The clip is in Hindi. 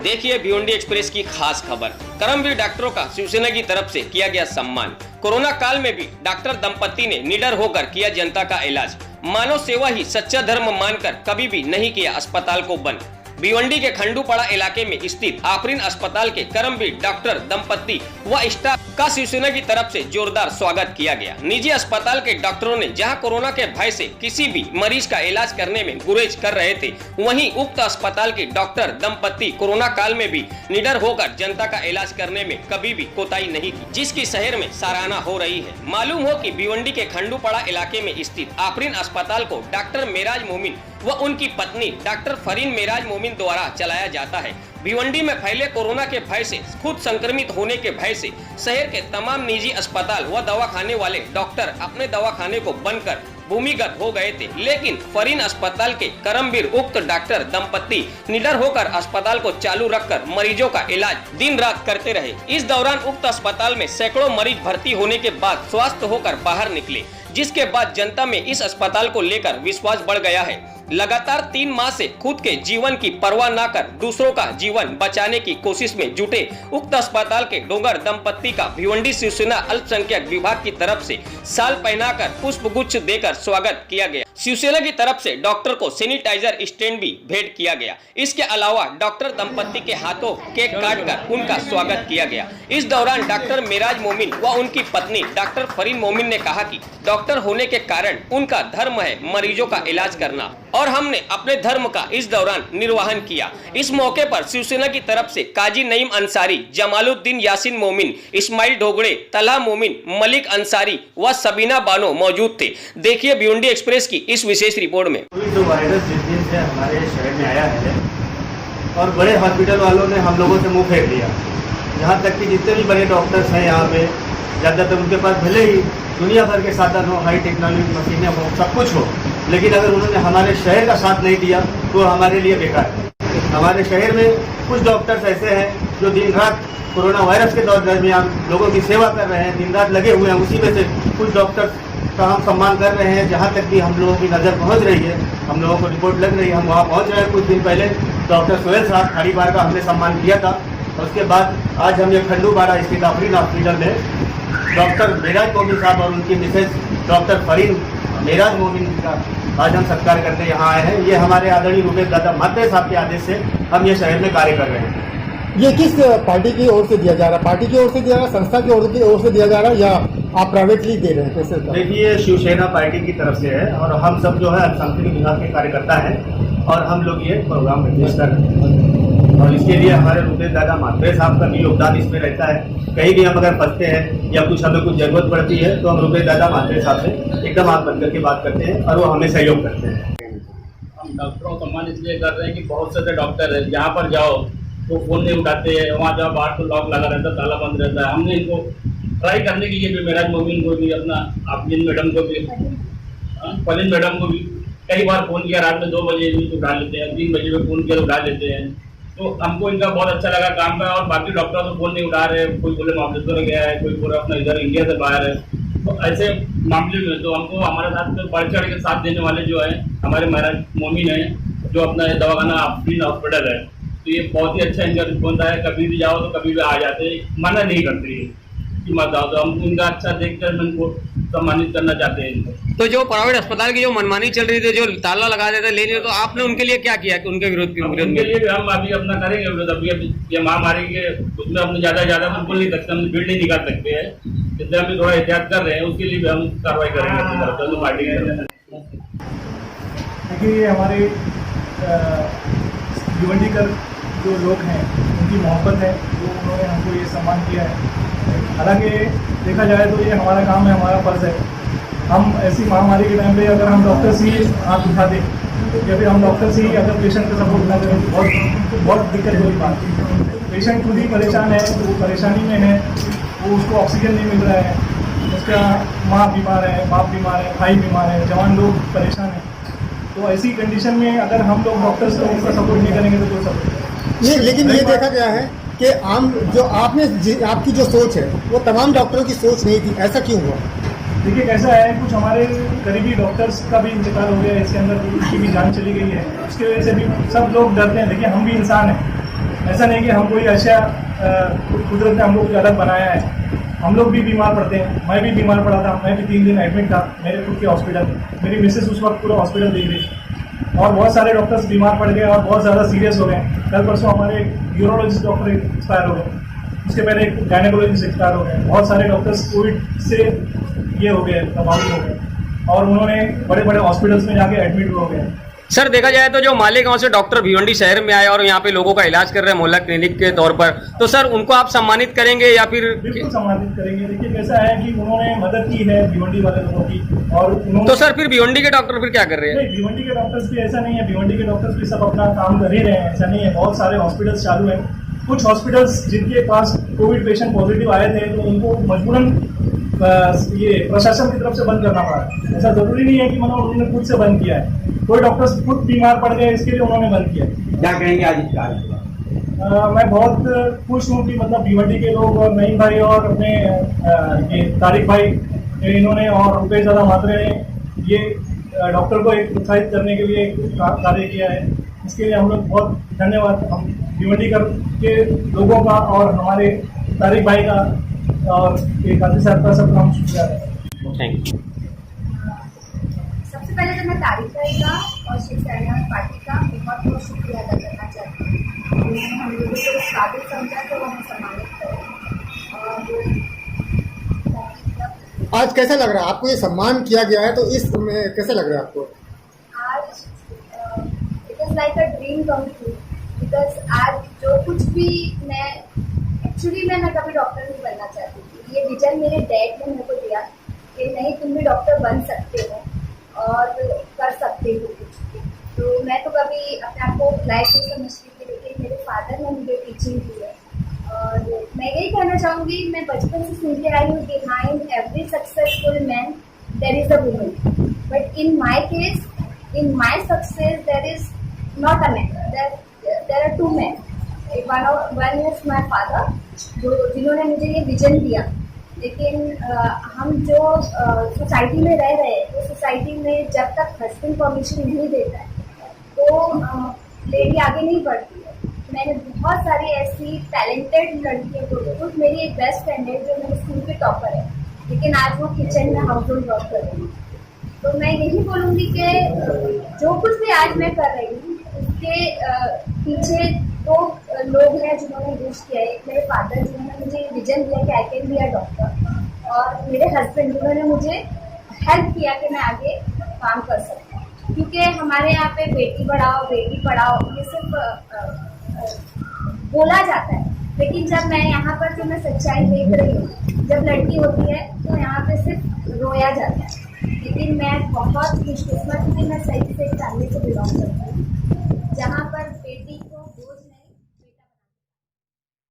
देखिए भिवंडी एक्सप्रेस की खास खबर। कर्मवीर डॉक्टरों का शिवसेना की तरफ से किया गया सम्मान। कोरोना काल में भी डॉक्टर दंपति ने निडर होकर किया जनता का इलाज। मानव सेवा ही सच्चा धर्म मानकर कभी भी नहीं किया अस्पताल को बंद। भिवंडी के खंडूपाड़ा इलाके में स्थित आफरीन अस्पताल के कर्मवीर डॉक्टर दंपति व स्टाफ का शिवसेना की तरफ से जोरदार स्वागत किया गया। निजी अस्पताल के डॉक्टरों ने जहां कोरोना के भय से किसी भी मरीज का इलाज करने में गुरेज कर रहे थे, वहीं उक्त अस्पताल के डॉक्टर दंपति कोरोना काल में भी निडर होकर जनता का इलाज करने में कभी भी कोताही नहीं की, जिसकी शहर में सराहना हो रही है। मालूम हो कि भिवंडी के खंडूपाड़ा इलाके में स्थित आफरीन अस्पताल को डॉक्टर मेराज मोमिन व उनकी पत्नी डॉक्टर फरीन मेराज मोमिन द्वारा चलाया जाता है। भिवंडी में फैले कोरोना के भय से खुद संक्रमित होने के भय से शहर के तमाम निजी अस्पताल व दवाखाने वाले डॉक्टर अपने दवाखाने को बंद कर भूमिगत हो गए थे, लेकिन फरीन अस्पताल के कर्मवीर उक्त डॉक्टर दंपति निडर होकर अस्पताल को चालू रखकर मरीजों का इलाज दिन रात करते रहे। इस दौरान उक्त अस्पताल में सैकड़ों मरीज भर्ती होने के बाद स्वस्थ होकर बाहर निकले, जिसके बाद जनता में इस अस्पताल को लेकर विश्वास बढ़ गया है। लगातार 3 माह से खुद के जीवन की परवाह न कर दूसरों का जीवन बचाने की कोशिश में जुटे उक्त अस्पताल के डोंगर दंपति का भिवंडी शिवसेना अल्पसंख्यक विभाग की तरफ से साल पहनाकर पुष्पगुच्छ देकर स्वागत किया गया। शिवसेना की तरफ से डॉक्टर को सैनिटाइजर स्टैंड भी भेंट किया गया। इसके अलावा डॉक्टर दंपति के हाथों केक काटकर उनका स्वागत किया गया। इस दौरान डॉक्टर मेराज मोमिन व उनकी पत्नी डॉक्टर फरीन मोमिन ने कहा कि डॉक्टर होने के कारण उनका धर्म है मरीजों का इलाज करना और हमने अपने धर्म का इस दौरान निर्वहन किया। इस मौके पर शिवसेना की तरफ से काजी नईम अंसारी, जमालुद्दीन यासीन मोमिन, इस्माइल ढोगड़े, तलहा मोमिन, मलिक अंसारी व सबीना बानो मौजूद थे। देखिए भिवंडी एक्सप्रेस की इस विशेष रिपोर्ट में। जो वायरस जिस दिन से हमारे शहर में आया है और बड़े हॉस्पिटल वालों ने हम लोगों से मुंह फेर लिया। यहाँ तक कि जितने भी बड़े डॉक्टर्स हैं यहाँ पे, ज़्यादातर उनके पास भले ही दुनिया भर के साधन हो, हाई टेक्नोलॉजी मशीनें हो, सब कुछ हो, लेकिन अगर उन्होंने हमारे शहर का साथ नहीं दिया तो हमारे लिए बेकार है। हमारे शहर में कुछ डॉक्टर्स ऐसे हैं जो दिन रात कोरोना वायरस के दरमियान लोगों की सेवा कर रहे हैं, दिन रात लगे हुए हैं। उसी में से कुछ डॉक्टर्स का हम सम्मान कर रहे हैं। जहाँ तक भी हम लोगों की नज़र पहुँच रही है, हम लोगों को रिपोर्ट लग रही है, हम वहाँ पहुँच रहे हैं। कुछ दिन पहले डॉक्टर सोहेल साहब खाड़ीबार का हमने सम्मान किया था। उसके बाद आज हम ये खंडूपाड़ा स्थित आफरीन हॉस्पिटल में डॉक्टर मेराज मोमिन साहब और उनकी मिसेज डॉक्टर फरीन मेराज मोमिन का आज हम सत्कार करते यहाँ आए हैं। ये हमारे आदरणीय रूपेश दादा मात्रे साहब के आदेश से हम ये शहर में कार्य कर रहे हैं। ये किस पार्टी की ओर से दिया जा रहा है? पार्टी की ओर से दिया जा रहा है, संस्था की ओर से दिया जा रहा है, या आप प्राइवेटली दे रहे हैं? कैसे? देखिए, शिवसेना पार्टी की तरफ से है और हम सब जो है अल्पसंख्यक विभाग के कार्यकर्ता हैं और हम लोग ये प्रोग्राम रजिस्टर कर रहे हैं और इसके लिए हमारे रूपेश दादा मात्रे साहब का भी योगदान इसमें रहता है। कहीं भी हम अगर फंसते हैं या कुछ हमें कुछ जरूरत पड़ती है तो हम रूपेश दादा मात्रे साहब से एकदम आँख बंद करके बात करते हैं और वो हमें सहयोग करते हैं। हम डॉक्टरों का सम्मान इसलिए कर रहे हैं कि बहुत से डॉक्टर है, जहाँ पर जाओ तो फोन नहीं उठाते हैं, वहाँ जाओ बाहर तो लॉक लगा रहता है, ताला बंद रहता है। हमने इनको ट्राई करने के लिए भी मेराज मोमिन को भी, अपना आफरीन मैडम को भी, फरीन मैडम को भी कई बार फ़ोन किया। रात में 2 बजे भी उठा लेते हैं, 3 बजे में फ़ोन किया तो उठा लेते हैं। तो हमको इनका बहुत अच्छा लगा काम का। और बाकी डॉक्टर तो फ़ोन नहीं उठा रहे, कोई बोले मामले में गया है, कोई पूरा अपना इधर इंडिया से बाहर है। तो ऐसे मामले में तो हमको हमारे साथ बढ़ चढ़ के साथ देने वाले जो है हमारे मेराज मोमिन है, जो अपना दवाखाना आफरीन हॉस्पिटल है। तो ये बहुत ही अच्छा इनका रिस्पॉन्स है। कभी भी जाओ तो कभी भी आ जाते हैं, मना नहीं करते कि मत आओ। तो हम इनका अच्छा देखकर इनको सम्मानित करना चाहते हैं इनको। तो जो प्राइवेट अस्पताल की जो मनमानी चल रही थी, जो ताला लगा देते ले रहे, तो आपने उनके लिए क्या किया कि उनके विरोध उनके लिए भी हम अभी अपना करेंगे विरोध। अभी ये महामारी के उसमें हमने ज्यादा बोल नहीं सकते, हम भीड़ नहीं निकाल सकते हैं, इसलिए हम थोड़ा एहतियात कर रहे हैं। उसके लिए भी हम कार्रवाई करेंगे पार्टी के। देखिए, हमारे भिवंडी का जो लोग हैं उनकी मोहब्बत है, जो उन्होंने हमको ये सम्मान किया है। हालांकि देखा जाए तो ये हमारा काम है, हमारा फर्ज है। हम ऐसी महामारी के टाइम पे अगर हम डॉक्टर से ही हाथ उठा दें या फिर हम डॉक्टर से ही अगर पेशेंट का सपोर्ट ना करें तो बहुत दिक्कत होगी बात। पेशेंट खुद ही परेशान है, तो वो परेशानी में है, वो उसको ऑक्सीजन नहीं मिल रहा है, उसका माँ बीमार है, बाप बीमार है, भाई बीमार है, जवान लोग परेशान हैं। तो ऐसी कंडीशन में अगर हम लोग डॉक्टर्स को उनका सपोर्ट नहीं करेंगे तो कोई सपोर्ट ये, लेकिन ये देखा गया है कि आम जो आपकी जो सोच है वो तमाम डॉक्टरों की सोच नहीं थी। ऐसा क्यों हुआ? देखिए, कैसा है, कुछ हमारे करीबी डॉक्टर्स का भी इंतकाल हो गया है, इसके अंदर उसकी भी जान चली गई है, उसकी वजह से भी सब लोग डरते हैं। देखिए, हम भी इंसान हैं, ऐसा नहीं कि हम कोई ऐसा कुदरत ने हमको कुछ अलग बनाया है। हम लोग भी बीमार पड़ते हैं, मैं भी बीमार पड़ा था, मैं भी 3 दिन एडमिट था मेरे खुद के हॉस्पिटल। मेरी मिसेस उस वक्त पूरा हॉस्पिटल देख रही थी और बहुत सारे डॉक्टर्स बीमार पड़ गए और बहुत ज़्यादा सीरियस हो गए। कल परसों हमारे यूरोलॉजिस्ट डॉक्टर एक्सपायर हो गए, उसके पहले एक गायनेकोलॉजिस्ट एक्सपायर हो गए। बहुत सारे डॉक्टर्स कोविड से ये हो गए, प्रभावित हो गए और उन्होंने बड़े बड़े हॉस्पिटल्स में जाके एडमिट हो गए। सर देखा जाए तो जो मालेगांव से डॉक्टर भिवंडी शहर में आए और यहाँ पे लोगों का इलाज कर रहे हैं मोहल्ला क्लिनिक के तौर पर, तो सर उनको आप सम्मानित करेंगे या फिर? बिल्कुल सम्मानित करेंगे। देखिए कैसा है कि उन्होंने मदद की है भिवंडी वाले लोगों की और उन्होंने तो सर फिर भिवंडी के डॉक्टर फिर क्या कर रहे हैं? नहीं, भिवंडी के डॉक्टर्स भी ऐसा नहीं है, भिवंडी के डॉक्टर्स भी सब अपना काम कर ही रहे हैं, ऐसा नहीं है। बहुत सारे हॉस्पिटल्स चालू हैं। कुछ हॉस्पिटल्स जिनके पास कोविड पेशेंट पॉजिटिव आए थे तो उनको मजबूरन ये प्रशासन की तरफ से बंद करना पड़ा। ऐसा जरूरी नहीं है कि मतलब उन्होंने खुद से बंद किया है। कोई डॉक्टर्स खुद बीमार पड़ गए, इसके लिए उन्होंने बंद किया। क्या कहेंगे आज इस कार्य? मैं बहुत खुश हूँ कि मतलब भिवंडी के लोग और नईम भाई और अपने ये तारिक भाई इन्होंने और रुपेश दादा मात्रे ने ये डॉक्टर को एक उत्साहित करने के लिए कार्य किया है। इसके लिए हम लोग बहुत धन्यवाद हम भिवंडी के लोगों का और हमारे तारिक भाई का और ये काफी साहब का सबका हम शुक्रिया है। Thank you. सबसे पहले तो मैं तारिक भाई का और शिवसेना पार्टी का बहुत बहुत शुक्रिया अदा करना चाहती हूँ। उन्होंने हम लोगों को इस काबिल समझा तो वो हमें सम्मानित करें। और आज कैसा लग रहा है आपको? ये सम्मान किया गया है तो इसमें कैसा लग रहा है आपको? आज it is like a dream come true, because आज जो कुछ भी मैं कभी डॉक्टर नहीं बनना चाहती थी। ये विजन मेरे डैड ने मेरे को दिया कि नहीं तुम भी डॉक्टर बन सकते हो और कर सकते हो कुछ। तो मैं तो कभी अपने आप को लायक नहीं समझती थी, लेकिन मेरे फादर ने मुझे टीचिंग की है। और मैं यही कहना चाहूँगी, मैं बचपन से सुनते आई हूँ behind every successful man there is a woman, but in my case in my success there is not a man, there are 2 men। One is my father जिन्होंने मुझे ये विजन दिया। लेकिन हम जो सोसाइटी में रह रहे हैं, तो सोसाइटी में जब तक हस्बैंड परमिशन नहीं देता है तो लेडी आगे नहीं बढ़ती है। मैंने बहुत सारी ऐसी टैलेंटेड लड़कियों को, खुद मेरी एक बेस्ट फ्रेंड है जो मेरे स्कूल के टॉपर है, लेकिन आज वो किचन में हाउस होल्ड वर्क कर रही है। तो मैं यही बोलूँगी कि जो कुछ भी आज मैं कर रही हूँ उसके पीछे 2 लोग हैं जिन्होंने विश किया है। मेरे फादर जिन्होंने मुझे विजन दिया कि I can be a doctor, और मेरे हस्बैंड जिन्होंने मुझे हेल्प किया कि मैं आगे काम कर सकूँ। क्योंकि हमारे यहाँ पे बेटी पढ़ाओ ये सिर्फ बोला जाता है, लेकिन जब मैं यहाँ पर जो मैं सच्चाई देख रही हूँ, जब लड़की होती है तो यहाँ पे सिर्फ रोया जाता है। लेकिन मैं बहुत खुशकिस्मत हूँ कि मैं सही से एक फैमिली से बिलोंग करती हूँ